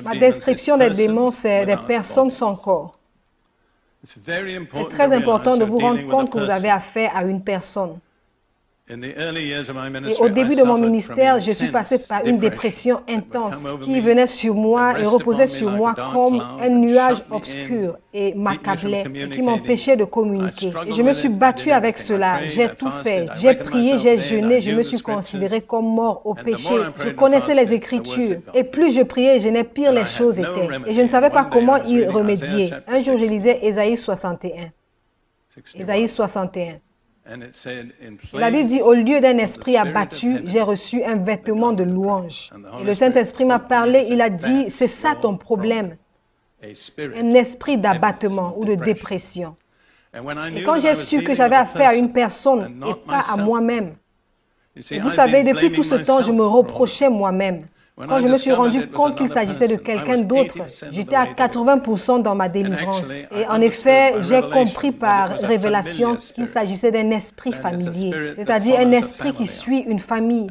Ma description des démons, c'est des personnes sans corps. C'est très important de vous rendre compte que vous avez affaire à une personne. Et au début de mon ministère, je suis passé par une dépression intense qui venait sur moi et reposait sur moi comme un nuage obscur et m'accablait et qui m'empêchait de communiquer. Et je me suis battue avec cela. J'ai tout fait. J'ai prié, j'ai jeûné, je me suis considéré comme mort au péché. Je connaissais les Écritures. Et plus je priais et jeûnais, pire les choses étaient. Et je ne savais pas comment y remédier. Un jour, je lisais Ésaïe 61. Ésaïe 61. La Bible dit, au lieu d'un esprit abattu, j'ai reçu un vêtement de louange. Et le Saint-Esprit m'a parlé, il a dit, c'est ça ton problème, un esprit d'abattement ou de dépression. Et quand j'ai su que j'avais affaire à une personne et pas à moi-même, vous savez, depuis tout ce temps, je me reprochais moi-même. Quand je me suis rendu compte qu'il s'agissait de quelqu'un d'autre, j'étais à 80% dans ma délivrance. Et en effet, j'ai compris par révélation qu'il s'agissait d'un esprit familier, c'est-à-dire un esprit qui suit une famille.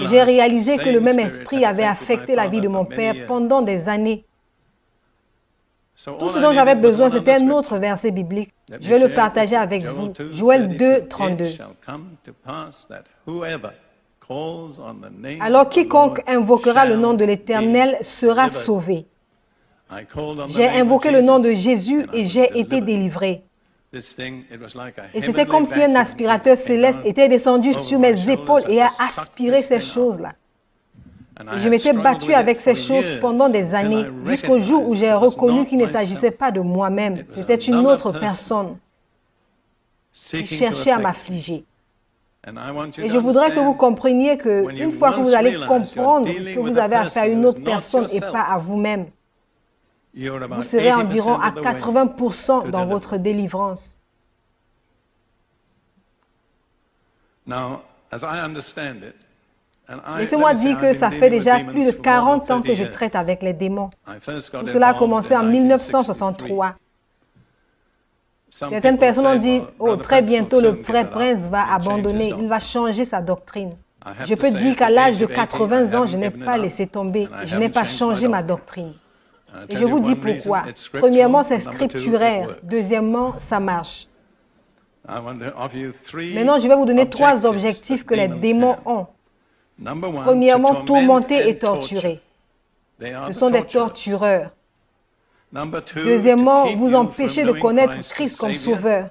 J'ai réalisé que le même esprit avait affecté la vie de mon père pendant des années. Tout ce dont j'avais besoin, c'était un autre verset biblique. Je vais le partager avec vous. Joël 2, 32. Alors quiconque invoquera le nom de l'Éternel sera sauvé. J'ai invoqué le nom de Jésus et j'ai été délivré. Et c'était comme si un aspirateur céleste était descendu sur mes épaules et a aspiré ces choses-là. Et je m'étais battue avec ces choses pendant des années, jusqu'au jour où j'ai reconnu qu'il ne s'agissait pas de moi-même, c'était une autre personne qui cherchait à m'affliger. Et je voudrais que vous compreniez qu'une fois que vous allez comprendre que vous avez affaire à une autre personne et pas à vous-même, vous serez environ à 80% dans votre délivrance. Laissez-moi dire que ça fait déjà plus de 40 ans que je traite avec les démons. Tout cela a commencé en 1963. Certaines personnes ont dit, oh, très bientôt le vrai prince va abandonner, il va changer sa doctrine. Je peux dire qu'à l'âge de 80 ans, je n'ai pas laissé tomber, je n'ai pas changé ma doctrine. Et je vous dis pourquoi. Premièrement, c'est scripturaire. Deuxièmement, ça marche. Maintenant, je vais vous donner 3 objectifs que les démons ont. Premièrement, tourmenter et torturer. Ce sont des tortureurs. Deuxièmement, vous empêcher de connaître Christ comme sauveur.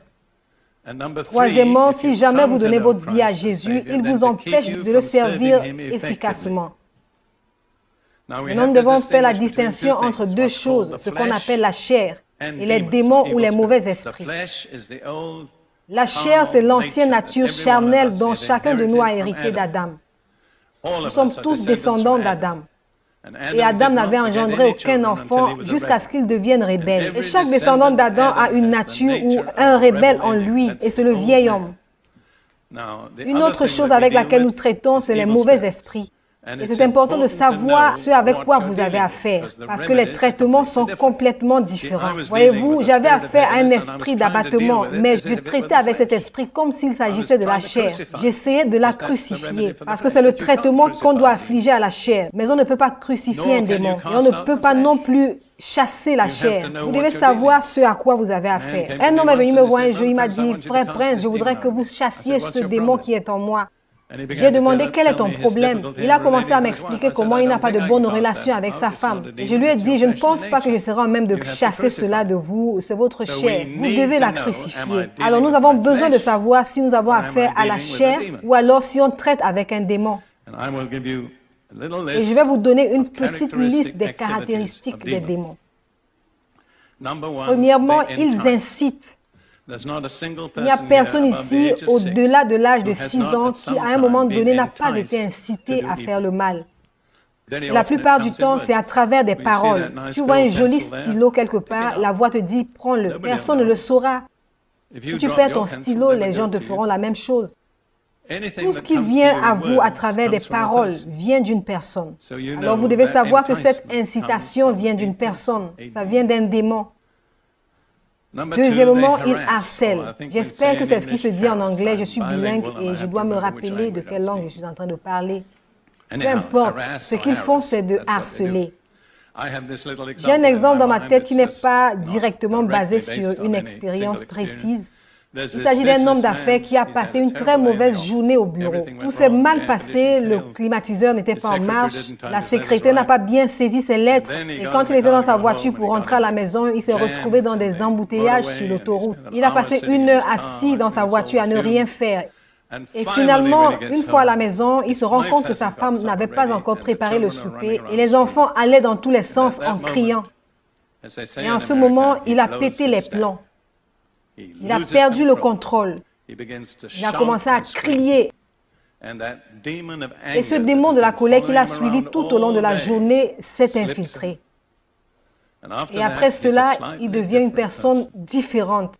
Troisièmement, si jamais vous donnez votre vie à Jésus, il vous empêche de le servir efficacement. Maintenant, nous devons faire la distinction entre 2 choses, ce qu'on appelle la chair et les démons ou les mauvais esprits. La chair, c'est l'ancienne nature charnelle dont chacun de nous a hérité d'Adam. Nous sommes tous descendants d'Adam. Et Adam n'avait engendré aucun enfant jusqu'à ce qu'il devienne rebelle. Et chaque descendant d'Adam a une nature ou un rebelle en lui, et c'est le vieil homme. Une autre chose avec laquelle nous traitons, c'est les mauvais esprits. Et c'est important de savoir ce avec quoi vous avez affaire, parce que les traitements sont complètement différents. Voyez-vous, j'avais affaire à un esprit d'abattement, mais je traitais avec cet esprit comme s'il s'agissait de la chair. J'essayais de la crucifier, parce que c'est le traitement qu'on doit affliger à la chair. Mais on ne peut pas crucifier un démon, et on ne peut pas non plus chasser la chair. Vous devez savoir ce à quoi vous avez affaire. Un homme est venu me voir un jour, il m'a dit, frère prince, je voudrais que vous chassiez ce démon qui est en moi. J'ai demandé quel est ton problème. Il a commencé à m'expliquer comment il n'a pas de bonne relation avec sa femme. Et je lui ai dit, je ne pense pas que je serai en même de chasser cela de vous, c'est votre chair. Vous devez la crucifier. Alors nous avons besoin de savoir si nous avons affaire à la chair ou alors si on traite avec un démon. Et je vais vous donner une petite liste des caractéristiques des démons. Premièrement, ils incitent. Il n'y a personne ici au-delà de l'âge de 6 ans qui, à un moment donné, n'a pas été incité à faire le mal. La plupart du temps, c'est à travers des paroles. Tu vois un joli stylo quelque part, la voix te dit, prends-le. Personne ne le saura. Si tu perds ton stylo, les gens te feront la même chose. Tout ce qui vient à vous à travers des paroles vient d'une personne. Alors vous devez savoir que cette incitation vient d'une personne. Ça vient d'un démon. Deuxièmement, il harcèle. J'espère que c'est ce qui se dit en anglais. Je suis bilingue et je dois me rappeler de quelle langue je suis en train de parler. Peu importe, ce qu'ils font, c'est de harceler. J'ai un exemple dans ma tête qui n'est pas directement basé sur une expérience précise. Il s'agit d'un homme d'affaires qui a passé une très mauvaise journée au bureau. Tout s'est mal passé, le climatiseur n'était pas en marche, la secrétaire n'a pas bien saisi ses lettres et quand il était dans sa voiture pour rentrer à la maison, il s'est retrouvé dans des embouteillages sur l'autoroute. Il a passé 1 heure assis dans sa voiture à ne rien faire. Et finalement, une fois à la maison, il se rend compte que sa femme n'avait pas encore préparé le souper et les enfants allaient dans tous les sens en criant. Et en ce moment, il a pété les plombs. Il a perdu le contrôle. Il a commencé à crier. Et ce démon de la colère qu'il a suivi tout au long de la journée s'est infiltré. Et après cela, il devient une personne différente.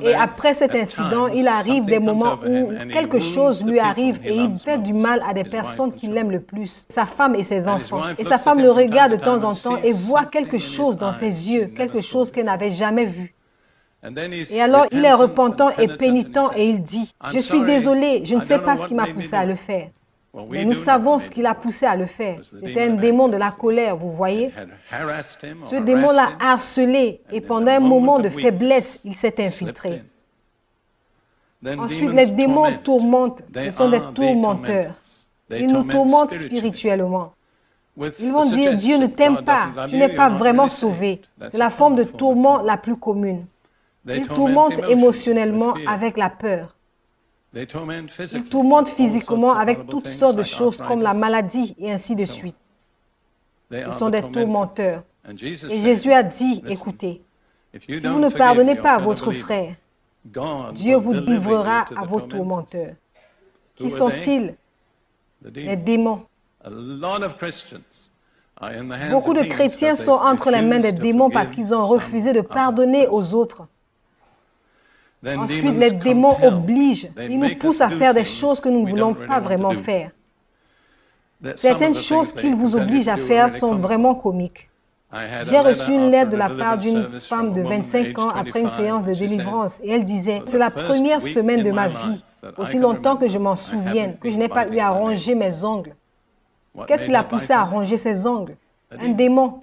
Et après cet incident, il arrive des moments où quelque chose lui arrive et il fait du mal à des personnes qu'il aime le plus, sa femme et ses enfants. Et sa femme le regarde de temps en temps et voit quelque chose dans ses yeux, quelque chose qu'elle n'avait jamais vu. Et alors, il est repentant et pénitent et il dit, « Je suis désolé, je ne sais pas ce qui m'a poussé à le faire. » Mais nous savons ce qui l'a poussé à le faire. C'était un démon de la colère, vous voyez. Ce démon l'a harcelé et pendant un moment de faiblesse, il s'est infiltré. Ensuite, les démons tourmentent. Ce sont des tourmenteurs. Ils nous tourmentent spirituellement. Ils vont dire, Dieu ne t'aime pas, tu n'es pas vraiment sauvé. C'est la forme de tourment la plus commune. Ils tourmentent émotionnellement avec la peur. Ils tourmentent physiquement avec toutes sortes de choses comme la maladie et ainsi de suite. Ce sont des tourmenteurs. Et Jésus a dit, écoutez, si vous ne pardonnez pas à votre frère, Dieu vous livrera à vos tourmenteurs. Qui sont-ils? Les démons. Beaucoup de chrétiens sont entre les mains des démons parce qu'ils ont refusé de pardonner aux autres. Ensuite, les démons obligent, ils nous poussent à faire des choses que nous ne voulons pas vraiment faire. Certaines choses qu'ils vous obligent à faire sont vraiment comiques. J'ai reçu une lettre de la part d'une femme de 25 ans après une séance de délivrance et elle disait, c'est la première semaine de ma vie, aussi longtemps que je m'en souvienne, que je n'ai pas eu à ronger mes ongles. Qu'est-ce qui l'a poussé à ronger ses ongles? Un démon.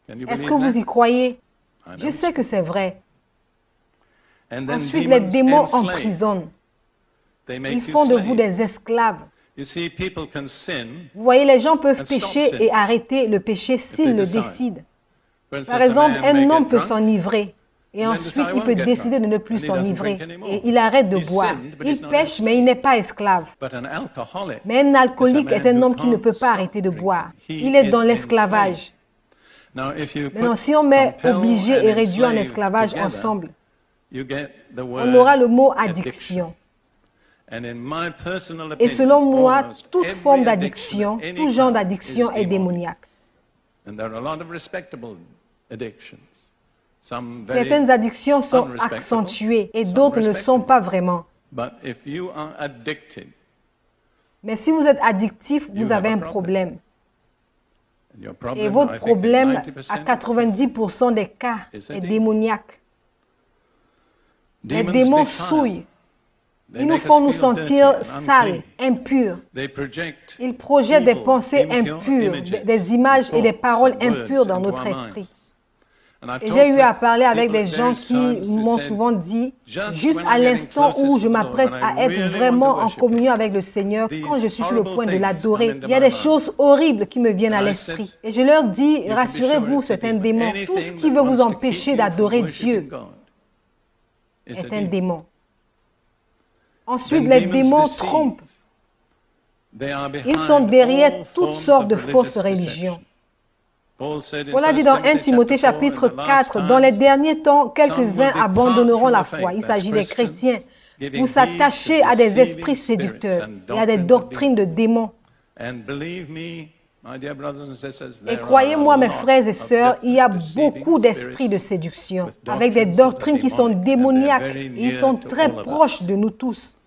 Est-ce que vous y croyez? Je sais que c'est vrai. Ensuite, les démons emprisonnent. Ils font de vous des esclaves. Vous voyez, les gens peuvent pécher et arrêter le péché s'ils le décident. Par exemple, un homme peut s'enivrer et ensuite il peut décider de ne plus s'enivrer et il arrête de boire. Il pêche, mais il n'est pas esclave. Mais un alcoolique est un homme qui ne peut pas arrêter de boire. Il est dans l'esclavage. Maintenant, si on met obligé et réduit en esclavage ensemble, on aura le mot addiction. Et selon moi, toute forme d'addiction, tout genre d'addiction est démoniaque. Certaines addictions sont accentuées et d'autres ne le sont pas vraiment. Mais si vous êtes addictif, vous avez un problème. Et votre problème, à 90% des cas, est démoniaque. Les démons souillent. Ils nous font nous sentir sales, impurs. Ils projettent des pensées impures, des images et des paroles impures dans notre esprit. Et j'ai eu à parler avec des gens qui m'ont souvent dit, juste à l'instant où je m'apprête à être vraiment en communion avec le Seigneur, quand je suis sur le point de l'adorer, il y a des choses horribles qui me viennent à l'esprit. Et je leur dis, rassurez-vous, c'est un démon. Tout ce qui veut vous empêcher d'adorer Dieu est un démon. Ensuite, les démons trompent. Ils sont derrière toutes sortes de fausses religions. Paul a dit dans 1 Timothée chapitre 4, « Dans les derniers temps, quelques-uns abandonneront la foi. » Il s'agit des chrétiens. Vous s'attachez à des esprits séducteurs et à des doctrines de démons. Et croyez-moi, mes frères et sœurs, il y a beaucoup d'esprits de séduction, avec des doctrines qui sont démoniaques. Et ils sont très proches de nous tous.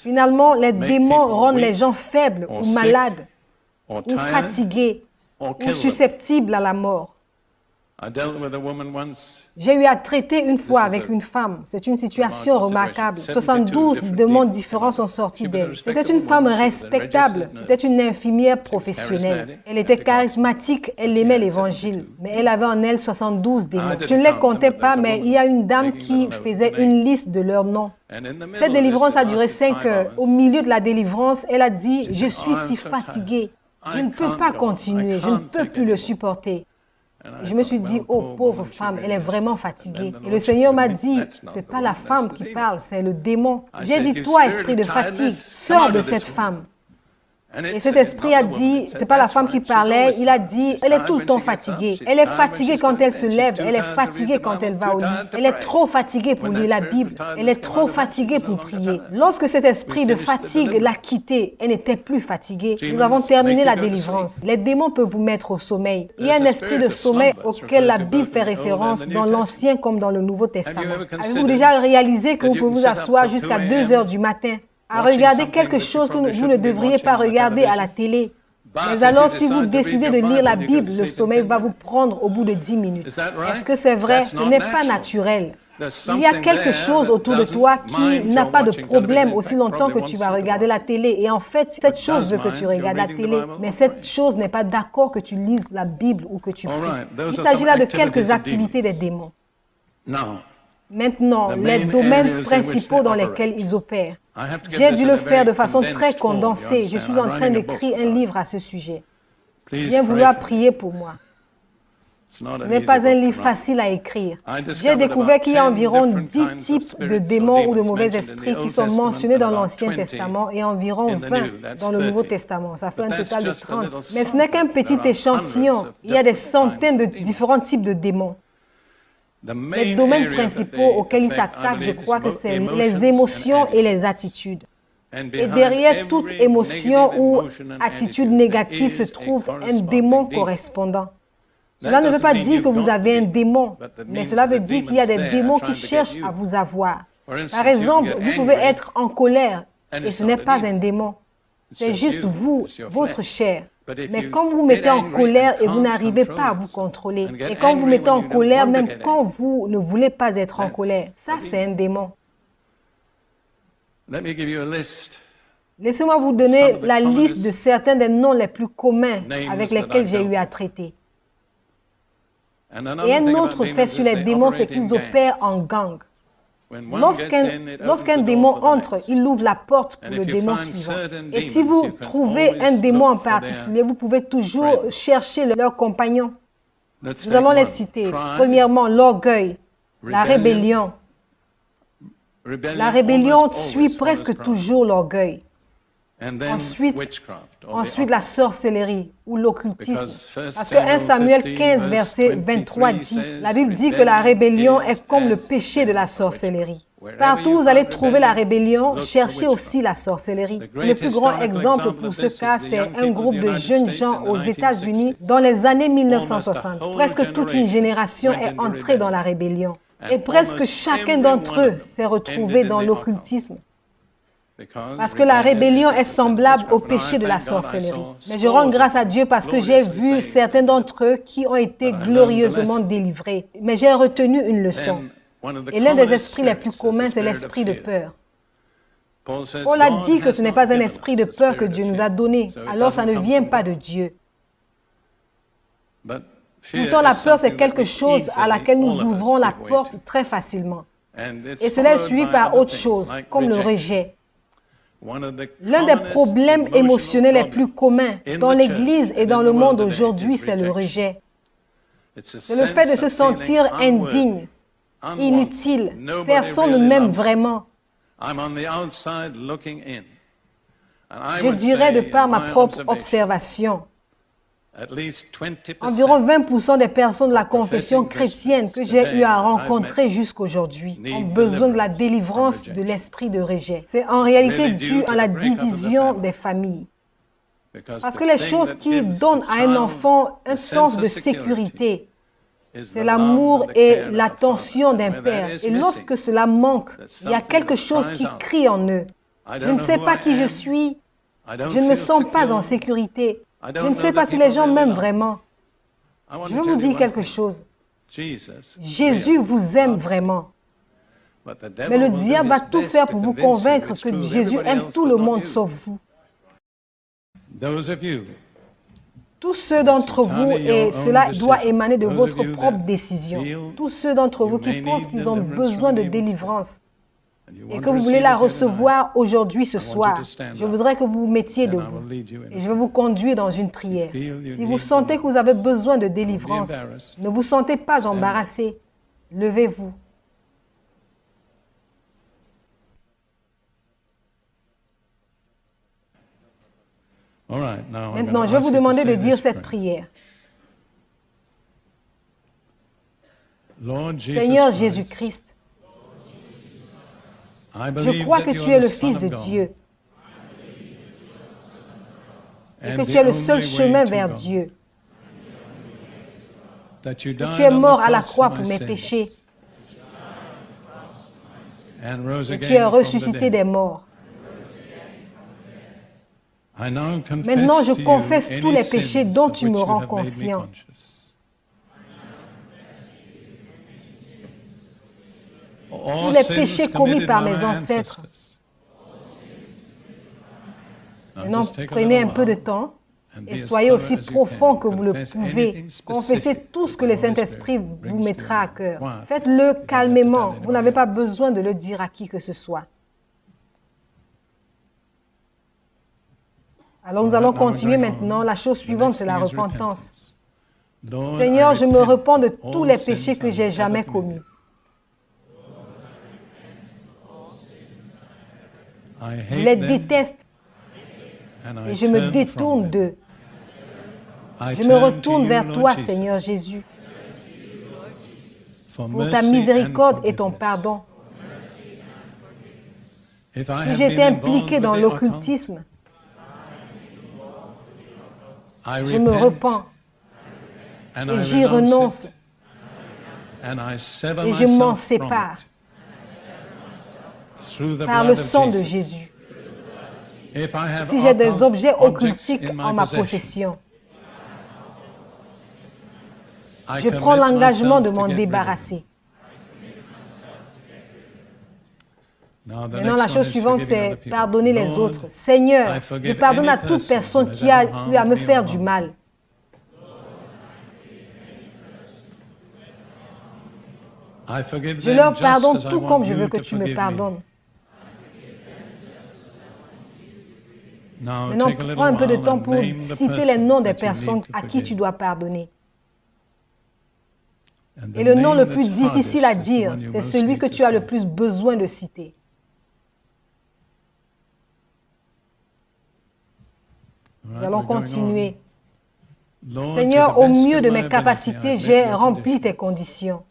Finalement, les démons rendent les gens faibles ou malades, ou fatigués, ou susceptibles à la mort. J'ai eu à traiter une fois avec une femme. C'est une situation remarquable. 72 démons différents sont sortis d'elle. C'était une femme respectable. C'était une infirmière professionnelle. Elle était charismatique. Elle aimait l'évangile. Mais elle avait en elle 72 démons. Je ne les comptais pas, mais il y a une dame qui faisait une liste de leurs noms. Cette délivrance a duré 5 heures. Au milieu de la délivrance, elle a dit « Je suis si fatiguée. Je ne peux pas continuer. Je ne peux plus le supporter. » Je me suis dit, oh pauvre femme, elle est vraiment fatiguée. Et le Seigneur m'a dit, c'est pas la femme qui parle, c'est le démon. J'ai dit, toi, esprit de fatigue, sors de cette femme. Et cet esprit a dit, c'est pas la femme qui parlait, il a dit, elle est tout le temps fatiguée. Elle est fatiguée quand elle se lève, elle est fatiguée quand elle va au lit. Elle est trop fatiguée pour lire la Bible, elle est trop fatiguée pour prier. Lorsque cet esprit de fatigue l'a quittée, elle n'était plus fatiguée. Nous avons terminé la délivrance. Les démons peuvent vous mettre au sommeil. Il y a un esprit de sommeil auquel la Bible fait référence dans l'Ancien comme dans le Nouveau Testament. Avez-vous déjà réalisé que vous pouvez vous asseoir jusqu'à 2 heures du matin à regarder quelque chose que vous ne devriez pas regarder à la télé? Mais alors, si vous décidez de lire la Bible, le sommeil va vous prendre au bout de 10 minutes. Est-ce que c'est vrai? Ce n'est pas naturel. Il y a quelque chose autour de toi qui n'a pas de problème aussi longtemps que tu vas regarder la télé. Et en fait, cette chose veut que tu regardes la télé, mais cette chose n'est pas d'accord que tu lises la Bible ou que tu pries. Il s'agit là de quelques activités des démons. Maintenant, les domaines principaux dans lesquels ils opèrent. J'ai dû le faire de façon très condensée. Je suis en train d'écrire un livre à ce sujet. Viens vouloir prier pour moi. Ce n'est pas un livre facile à écrire. J'ai découvert qu'il y a environ 10 types de démons ou de mauvais esprits qui sont mentionnés dans l'Ancien Testament et environ 20 dans le Nouveau Testament. Ça fait un total de 30. Mais ce n'est qu'un petit échantillon. Il y a des centaines de différents types de démons. Les domaines principaux auxquels il s'attaque, je crois que c'est les émotions et les attitudes. Et derrière toute émotion ou attitude négative se trouve un démon correspondant. Cela ne veut pas dire que vous avez un démon, mais cela veut dire qu'il y a des démons qui cherchent à vous avoir. Par exemple, vous pouvez être en colère et ce n'est pas un démon. C'est juste vous, votre chair. Mais quand vous vous mettez en colère et vous n'arrivez pas à vous contrôler, et quand vous vous mettez en colère, même quand vous ne voulez pas être en colère, ça c'est un démon. Laissez-moi vous donner la liste de certains des noms les plus communs avec lesquels j'ai eu à traiter. Et un autre fait sur les démons, c'est qu'ils opèrent en gang. Lorsqu'un démon entre, il ouvre la porte pour le démon suivant. Et si vous trouvez un démon en particulier, vous pouvez toujours chercher leurs compagnons. Nous allons les citer. Premièrement, l'orgueil, la rébellion. La rébellion suit presque toujours l'orgueil. Ensuite, la sorcellerie ou l'occultisme. Parce que 1 Samuel 15, verset 23 dit, la Bible dit que la rébellion est comme le péché de la sorcellerie. Partout où vous allez trouver la rébellion, cherchez aussi la sorcellerie. Le plus grand exemple pour ce cas, c'est un groupe de jeunes gens aux États-Unis dans les années 1960. Presque toute une génération est entrée dans la rébellion. Et presque chacun d'entre eux s'est retrouvé dans l'occultisme. Parce que la rébellion est semblable au péché de la sorcellerie. Mais je rends grâce à Dieu parce que j'ai vu certains d'entre eux qui ont été glorieusement délivrés. Mais j'ai retenu une leçon. Et l'un des esprits les plus communs, c'est l'esprit de peur. Paul a dit que ce n'est pas un esprit de peur que Dieu nous a donné. Alors ça ne vient pas de Dieu. Pourtant, la peur, c'est quelque chose à laquelle nous ouvrons la porte très facilement. Et cela est suivi par autre chose, comme le rejet. L'un des problèmes émotionnels les plus communs dans l'Église et dans le monde aujourd'hui, c'est le rejet. C'est le fait de se sentir indigne, inutile. Personne ne m'aime vraiment. Je dirais de par ma propre observation, environ 20% des personnes de la confession chrétienne que j'ai eu à rencontrer jusqu'aujourd'hui ont besoin de la délivrance de l'esprit de rejet. C'est en réalité dû à la division des familles. Parce que les choses qui donnent à un enfant un sens de sécurité, c'est l'amour et l'attention d'un père. Et lorsque cela manque, il y a quelque chose qui crie en eux. Je ne sais pas qui je suis, je ne me sens pas en sécurité. Je ne sais pas si les gens m'aiment vraiment. Je vais vous dire quelque chose. Jésus vous aime vraiment. Mais le diable va tout faire pour vous convaincre que Jésus aime tout le monde sauf vous. Tous ceux d'entre vous, et cela doit émaner de votre propre décision, tous ceux d'entre vous qui pensent qu'ils ont besoin de délivrance et que vous voulez la recevoir aujourd'hui, ce soir, je voudrais que vous vous mettiez debout et je vais vous conduire dans une prière. Si vous sentez que vous avez besoin de délivrance, ne vous sentez pas embarrassé, levez-vous. Maintenant, je vais vous demander de dire cette prière. Seigneur Jésus-Christ, je crois que tu es le Fils de Dieu et que tu es le seul chemin vers Dieu, que tu es mort à la croix pour mes péchés et tu es ressuscité des morts. Maintenant, je confesse tous les péchés dont tu me rends conscient. Tous les péchés commis par mes ancêtres. Maintenant, prenez un peu de temps et soyez aussi profond que vous le pouvez. Confessez tout ce que le Saint-Esprit vous mettra à cœur. Faites-le calmement. Vous n'avez pas besoin de le dire à qui que ce soit. Alors nous allons continuer maintenant. La chose suivante, c'est la repentance. Seigneur, je me repens de tous les péchés que j'ai jamais commis. Je les déteste et je me détourne d'eux. Je me retourne vers toi, Seigneur Jésus, pour ta miséricorde et ton pardon. Si j'étais impliqué dans l'occultisme, je me repens et j'y renonce et je m'en sépare par le sang de Jésus. Si j'ai des objets occultiques en ma possession, je prends l'engagement de m'en débarrasser. Maintenant, la chose suivante, c'est pardonner les autres. Seigneur, je pardonne à toute personne qui a eu à me faire du mal. Je leur pardonne tout comme je veux que tu me pardonnes. Maintenant, prends un peu de temps pour citer les noms des personnes à qui tu dois pardonner. Et le nom le plus difficile à dire, c'est celui que tu as le plus besoin de citer. Nous allons continuer. Seigneur, au mieux de mes capacités, j'ai rempli tes conditions.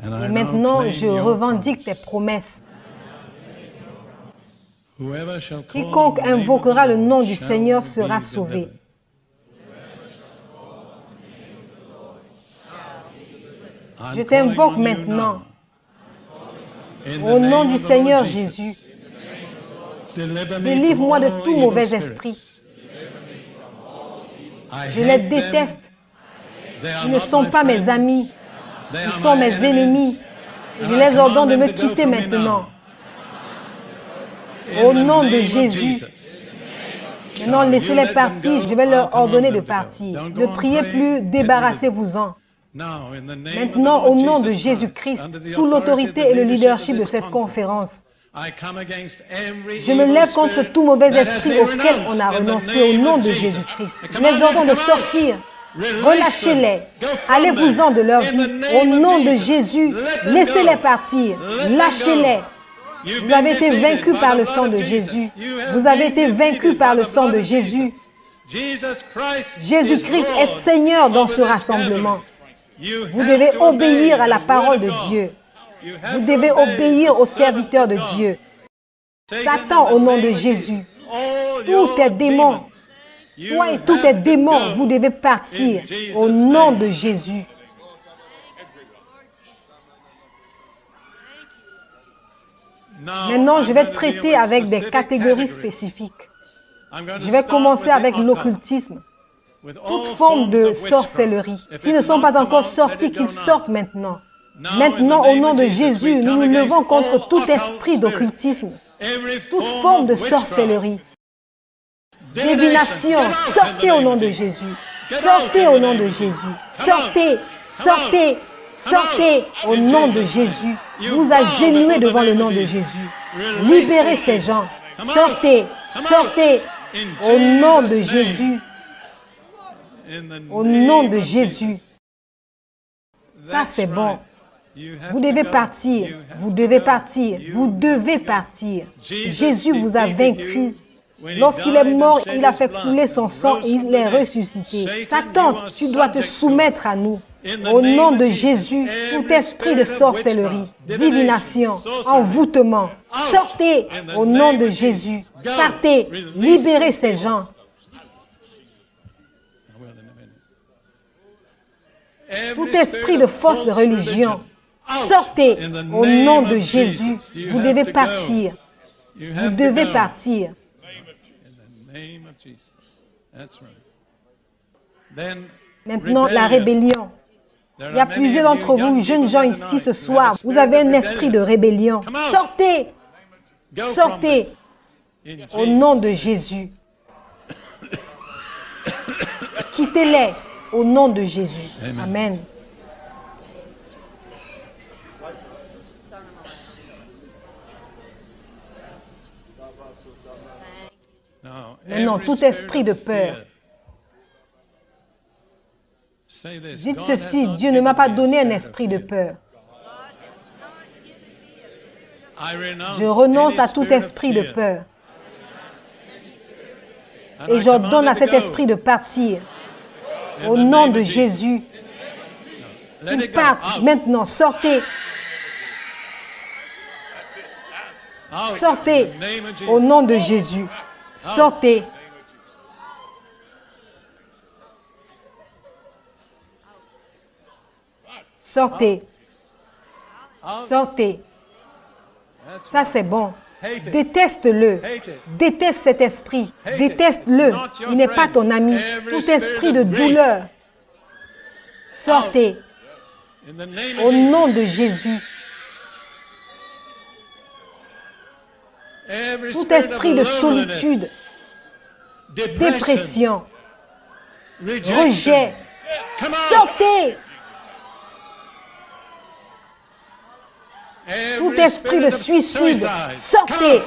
Et maintenant, je revendique tes promesses. Quiconque invoquera le nom du Seigneur sera sauvé. Je t'invoque maintenant, au nom du Seigneur Jésus. Délivre-moi de tout mauvais esprit. Je les déteste. Ils ne sont pas mes amis. Ils sont mes ennemis. Je les ordonne de me quitter maintenant. Au nom de Jésus. Maintenant, laissez-les partir. Je vais leur ordonner de partir. Ne priez plus, débarrassez-vous-en. Maintenant, au nom de Jésus-Christ, sous l'autorité et le leadership de cette conférence, je me lève contre tout mauvais esprit auquel on a renoncé au nom de Jésus-Christ. Je les ordonne de sortir. Relâchez-les. Allez-vous-en de leur vie. Au nom de Jésus, laissez-les partir. Lâchez-les. Vous avez été vaincus par le sang de Jésus. Vous avez été vaincus par le sang de Jésus. Jésus-Christ est Seigneur dans ce rassemblement. Vous devez obéir à la parole de Dieu. Vous devez obéir aux serviteurs de Dieu. Satan, au nom de Jésus, tous tes démons, toi et tous tes démons, vous devez partir au nom de Jésus. Maintenant, je vais traiter avec des catégories spécifiques. Je vais commencer avec l'occultisme. toute forme de sorcellerie. S'ils ne sont pas encore sortis, qu'ils sortent maintenant. Maintenant, au nom de Jésus, nous nous levons contre tout esprit d'occultisme, toute forme de sorcellerie, divination. Sortez au nom de Jésus. Sortez au nom de Jésus. Sortez, sortez, sortez au nom de Jésus. Vous agenouillez devant le nom de Jésus. Libérez ces gens. Sortez, sortez au nom de Jésus. Au nom de Jésus. Ça, c'est bon. Vous devez partir. Vous devez partir. Vous devez partir. Jésus vous a vaincu. Lorsqu'il est mort, il a fait couler son sang et il est ressuscité. Satan, tu dois te soumettre à nous. Au nom de Jésus, tout esprit de sorcellerie, divination, envoûtement, sortez au nom de Jésus. Partez, libérez ces gens. Tout esprit de force de religion, sortez au nom de Jésus. Vous devez partir. Vous devez partir. Maintenant, la rébellion. Il y a plusieurs d'entre vous, jeunes gens ici ce soir. Vous avez un esprit de rébellion. Sortez. Sortez. Au nom de Jésus. Quittez-les. Au nom de Jésus. Amen. Maintenant, tout esprit de peur. Dites ceci, Dieu ne m'a pas donné un esprit de peur. Je renonce à tout esprit de peur. Et j'ordonne à cet esprit de partir. Au nom de Jésus. Qu'il parte maintenant. Sortez. Sortez. Au nom de Jésus. Sortez. Sortez. Sortez. Ça, c'est bon. Déteste-le. Déteste cet esprit. Déteste-le. Il n'est pas ton ami. Tout esprit de douleur. Sortez. Au nom de Jésus. Tout esprit de solitude, dépression, rejet. Sortez. Tout esprit de suicide, sortez.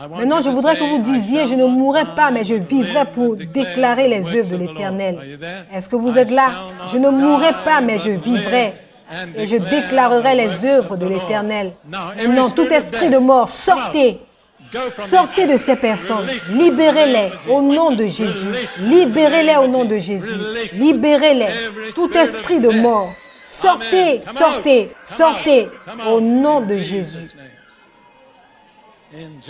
Maintenant, je voudrais que vous disiez, je ne mourrai pas, mais je vivrai pour déclarer les œuvres de l'Éternel. Est-ce que vous êtes là? Je ne mourrai pas, mais je vivrai. Et je déclarerai les œuvres de l'Éternel. Maintenant, tout esprit de mort, sortez. Sortez de ces personnes. Libérez-les au nom de Jésus. Libérez-les au nom de Jésus. Libérez-les. Tout esprit de mort. Sortez, sortez, sortez au nom de Jésus.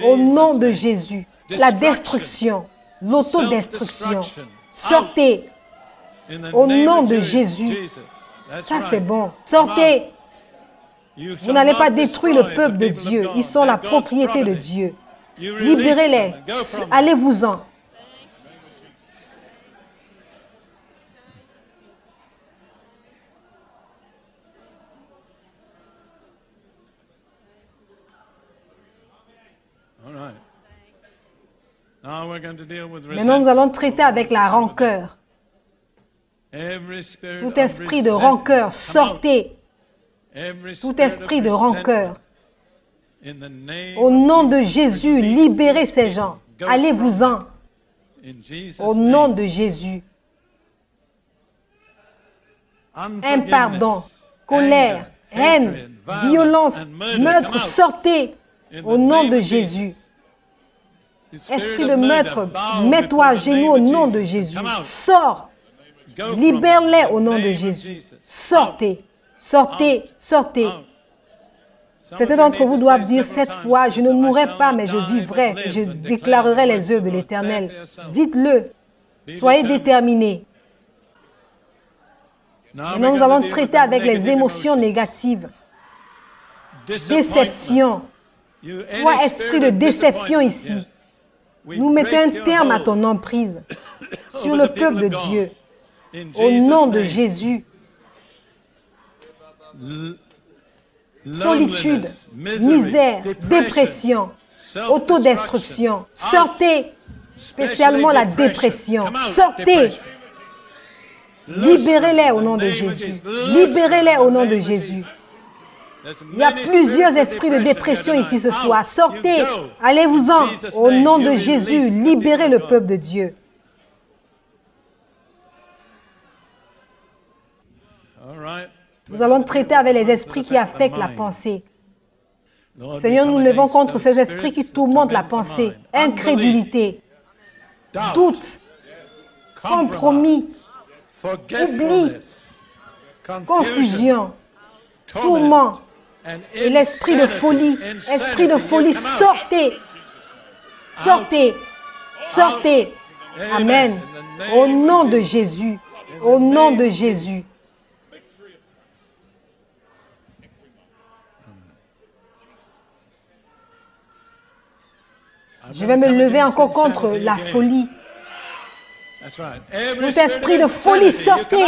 Au nom de Jésus. La destruction, l'autodestruction. Sortez au nom de Jésus. Ça, c'est bon. Sortez. Vous n'allez pas détruire le peuple de Dieu. Ils sont la propriété de Dieu. Libérez-les. Allez-vous-en. Maintenant, nous allons traiter avec la rancœur. Tout esprit de rancœur, sortez. Tout esprit de rancœur. Au nom de Jésus, libérez ces gens. Allez-vous-en. Au nom de Jésus. Impardon, colère, haine, violence, meurtre, sortez. Au nom de Jésus. Esprit de meurtre, mets-toi à genoux au nom de Jésus. Sors. Libère-les au nom de Jésus. Sortez. Sortez. Sortez. Certains d'entre vous doivent dire cette fois, je ne mourrai pas, mais je vivrai. Je déclarerai les œuvres de l'Éternel. Dites-le. Soyez déterminés. Maintenant, nous allons traiter avec les émotions négatives. Déception. Toi, esprit de déception ici, nous mettons un terme à ton emprise sur le peuple de Dieu. Au nom de Jésus. Solitude, misère, dépression, autodestruction. Sortez, spécialement la dépression. Sortez. Libérez-les au nom de Jésus. Libérez-les au nom de Jésus. Il y a plusieurs esprits de dépression ici ce soir. Sortez, allez-vous-en. Au nom de Jésus, libérez le peuple de Dieu. Nous allons traiter avec les esprits qui affectent la pensée. Seigneur, nous nous levons contre ces esprits qui tourmentent la pensée. Incrédulité, doute, compromis, oubli, confusion, tourment et l'esprit de folie. Esprit de folie, sortez, sortez, sortez. Amen. Au nom de Jésus, au nom de Jésus. Je vais me lever encore contre la folie. Tout esprit de folie, sortez.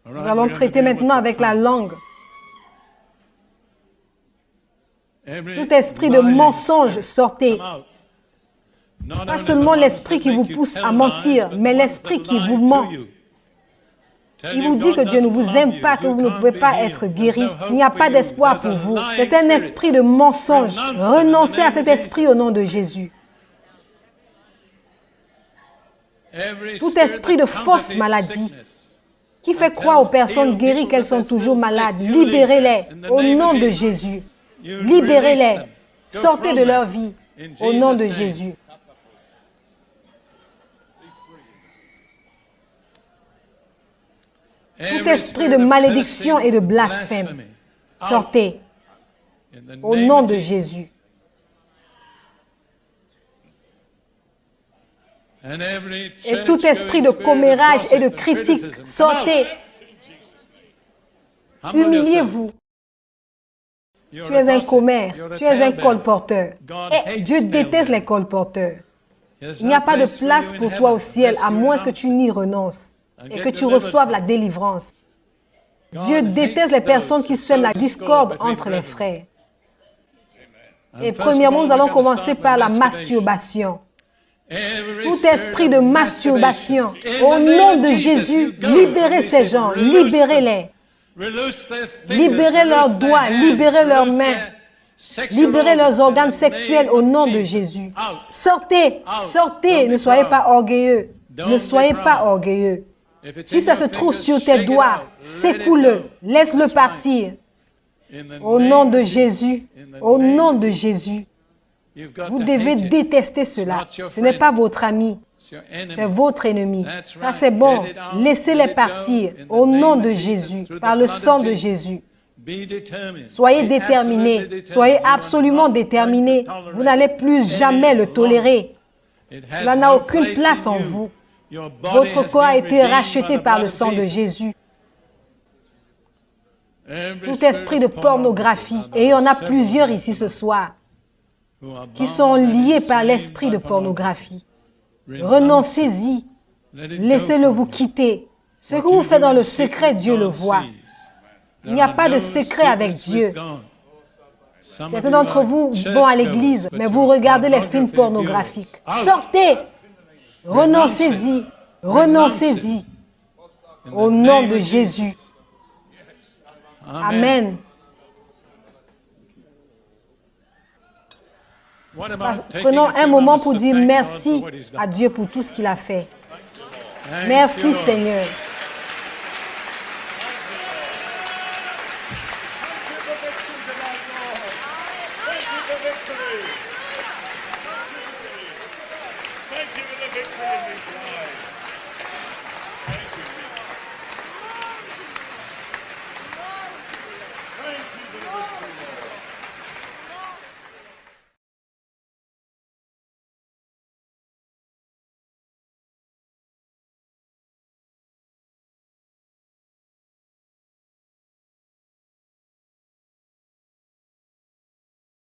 Nous allons traiter maintenant avec la langue. Tout esprit de mensonge, sortez. Pas seulement l'esprit qui vous pousse à mentir, mais l'esprit qui vous ment. Il vous dit que Dieu ne vous aime pas, que vous ne pouvez pas être guéri. Il n'y a pas d'espoir pour vous. C'est un esprit de mensonge. Renoncez à cet esprit au nom de Jésus. Tout esprit de fausse maladie qui fait croire aux personnes guéries qu'elles sont toujours malades, libérez-les au nom de Jésus. Libérez-les. Sortez de leur vie au nom de Jésus. Tout esprit de malédiction et de blasphème, sortez au nom de Jésus. Et tout esprit de commérage et de critique, sortez. Humiliez-vous. Tu es un commère, tu es un colporteur. Et Dieu déteste les colporteurs. Il n'y a pas de place pour toi au ciel, à moins que tu n'y renonces et que tu reçoives la délivrance. Dieu déteste les personnes qui sèment la discorde entre les frères. Et premièrement, nous allons commencer par la masturbation. Tout esprit de masturbation, au nom de Jésus, libérez ces gens, libérez-les. Libérez leurs doigts, libérez leurs mains, libérez leurs organes sexuels au nom de Jésus. Sortez, sortez, ne soyez pas orgueilleux, ne soyez pas orgueilleux. Si ça se trouve sur tes doigts, secoue-le, laisse-le partir. Au nom de Jésus, au nom de Jésus. Vous devez détester cela. Ce n'est pas votre ami, c'est votre ennemi. Ça c'est bon. Laissez-les partir au nom de Jésus, par le sang de Jésus. Soyez déterminés, soyez absolument déterminés. Vous n'allez plus jamais le tolérer. Cela n'a aucune place en vous. Votre corps a été racheté par le sang de Jésus. Tout esprit de pornographie, et il y en a plusieurs ici ce soir, qui sont liés par l'esprit de pornographie. Renoncez-y. Laissez-le vous quitter. Ce que vous faites dans le secret, Dieu le voit. Il n'y a pas de secret avec Dieu. Certains d'entre vous vont à l'église, mais vous regardez les films pornographiques. Sortez! Renoncez-y. Renoncez-y. Au nom de Jésus. Amen. Prenons un moment pour dire merci à Dieu pour tout ce qu'il a fait. Merci Seigneur. Thank you for the victory in this life.